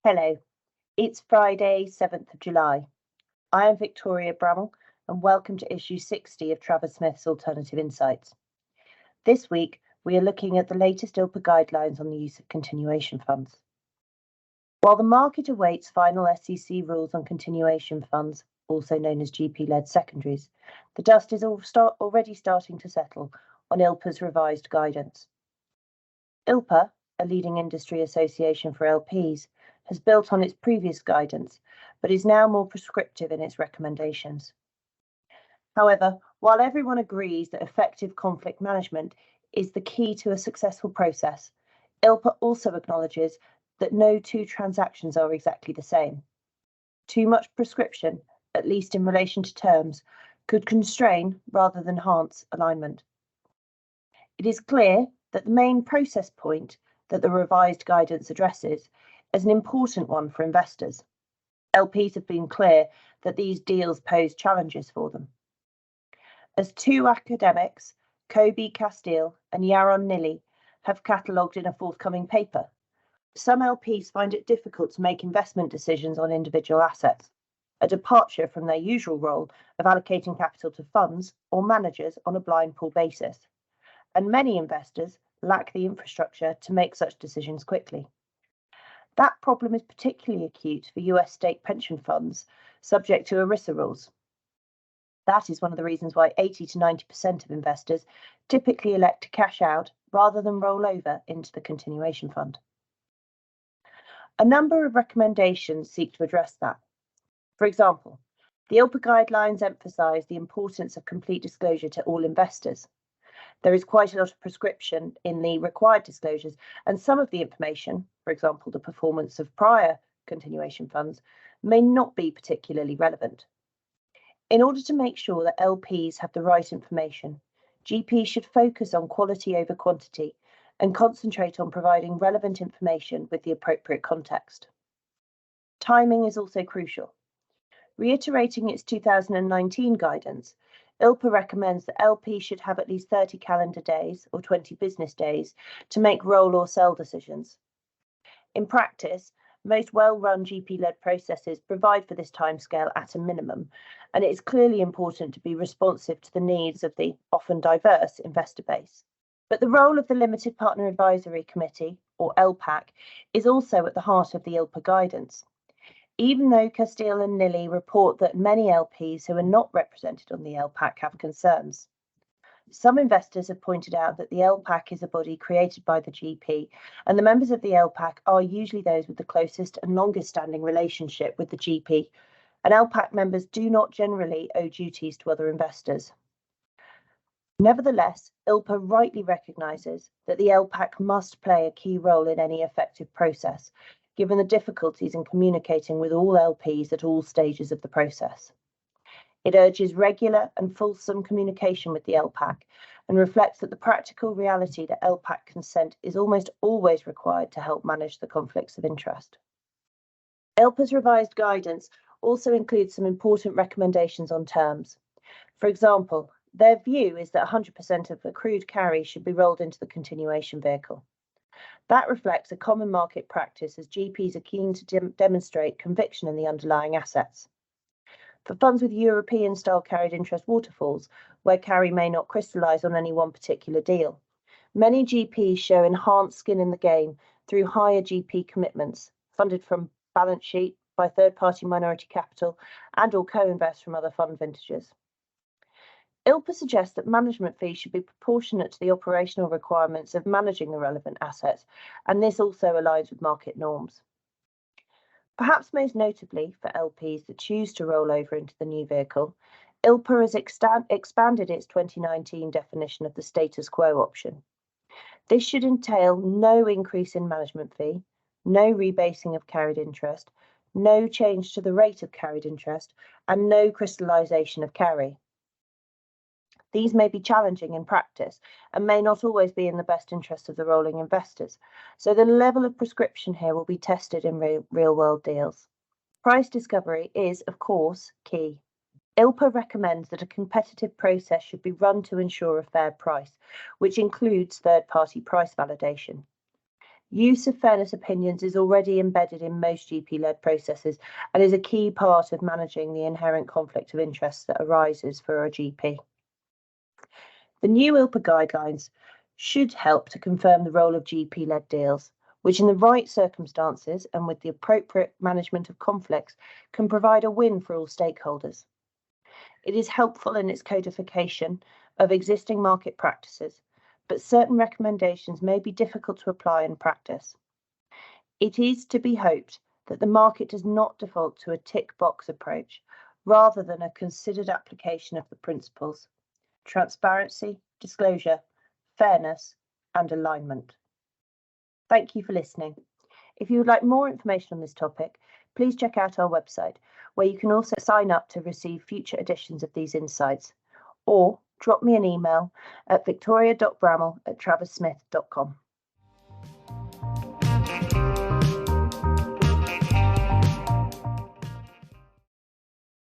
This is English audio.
Hello, it's Friday, 7th of July. I am Victoria Brammell, and welcome to issue 60 of Travis Smith's Alternative Insights. This week, we are looking at the latest ILPA guidelines on the use of continuation funds. While the market awaits final SEC rules on continuation funds, also known as GP-led secondaries, the dust is already starting to settle on ILPA's revised guidance. ILPA, a leading industry association for LPs, has built on its previous guidance, but is now more prescriptive in its recommendations. However, while everyone agrees that effective conflict management is the key to a successful process, ILPA also acknowledges that no two transactions are exactly the same. Too much prescription, at least in relation to terms, could constrain rather than enhance alignment. It is clear that the main process point that the revised guidance addresses is an important one for investors. LPs have been clear that these deals pose challenges for them. As two academics, Kobe Castile and Yaron Nili, have catalogued in a forthcoming paper, some LPs find it difficult to make investment decisions on individual assets, a departure from their usual role of allocating capital to funds or managers on a blind pool basis. And many investors lack the infrastructure to make such decisions quickly. That problem is particularly acute for US state pension funds subject to ERISA rules. That is one of the reasons why 80 to 90% of investors typically elect to cash out rather than roll over into the continuation fund. A number of recommendations seek to address that. For example, the ILPA guidelines emphasise the importance of complete disclosure to all investors. There is quite a lot of prescription in the required disclosures, and some of the information, for example, the performance of prior continuation funds, may not be particularly relevant. In order to make sure that LPs have the right information, GPs should focus on quality over quantity and concentrate on providing relevant information with the appropriate context. Timing is also crucial. Reiterating its 2019 guidance, ILPA recommends that LPs should have at least 30 calendar days or 20 business days to make roll or sell decisions. In practice, most well-run GP-led processes provide for this timescale at a minimum, and it is clearly important to be responsive to the needs of the often diverse investor base. But the role of the Limited Partner Advisory Committee, or LPAC, is also at the heart of the ILPA guidance. Even though Castile and Nili report that many LPs who are not represented on the LPAC have concerns, some investors have pointed out that the LPAC is a body created by the GP, and the members of the LPAC are usually those with the closest and longest standing relationship with the GP, and LPAC members do not generally owe duties to other investors. Nevertheless, ILPA rightly recognises that the LPAC must play a key role in any effective process, given the difficulties in communicating with all LPs at all stages of the process. It urges regular and fulsome communication with the LPAC and reflects that the practical reality that LPAC consent is almost always required to help manage the conflicts of interest. ILPA's revised guidance also includes some important recommendations on terms. For example, their view is that 100% of accrued carry should be rolled into the continuation vehicle. That reflects a common market practice as GPs are keen to demonstrate conviction in the underlying assets. For funds with European-style carried interest waterfalls, where carry may not crystallise on any one particular deal, many GPs show enhanced skin in the game through higher GP commitments, funded from balance sheet, by third-party minority capital, and or co-invest from other fund vintages. ILPA suggests that management fees should be proportionate to the operational requirements of managing the relevant assets, and this also aligns with market norms. Perhaps most notably for LPs that choose to roll over into the new vehicle, ILPA has expanded its 2019 definition of the status quo option. This should entail no increase in management fee, no rebasing of carried interest, no change to the rate of carried interest, and no crystallisation of carry. These may be challenging in practice and may not always be in the best interest of the rolling investors, so the level of prescription here will be tested in real-world deals. Price discovery is, of course, key. ILPA recommends that a competitive process should be run to ensure a fair price, which includes third-party price validation. Use of fairness opinions is already embedded in most GP-led processes and is a key part of managing the inherent conflict of interest that arises for a GP. The new ILPA guidelines should help to confirm the role of GP-led deals, which in the right circumstances and with the appropriate management of conflicts can provide a win for all stakeholders. It is helpful in its codification of existing market practices, but certain recommendations may be difficult to apply in practice. It is to be hoped that the market does not default to a tick box approach, rather than a considered application of the principles: transparency, disclosure, fairness, and alignment. Thank you for listening. If you would like more information on this topic, please check out our website, where you can also sign up to receive future editions of these insights, or drop me an email at victoria.bramall@travissmith.com.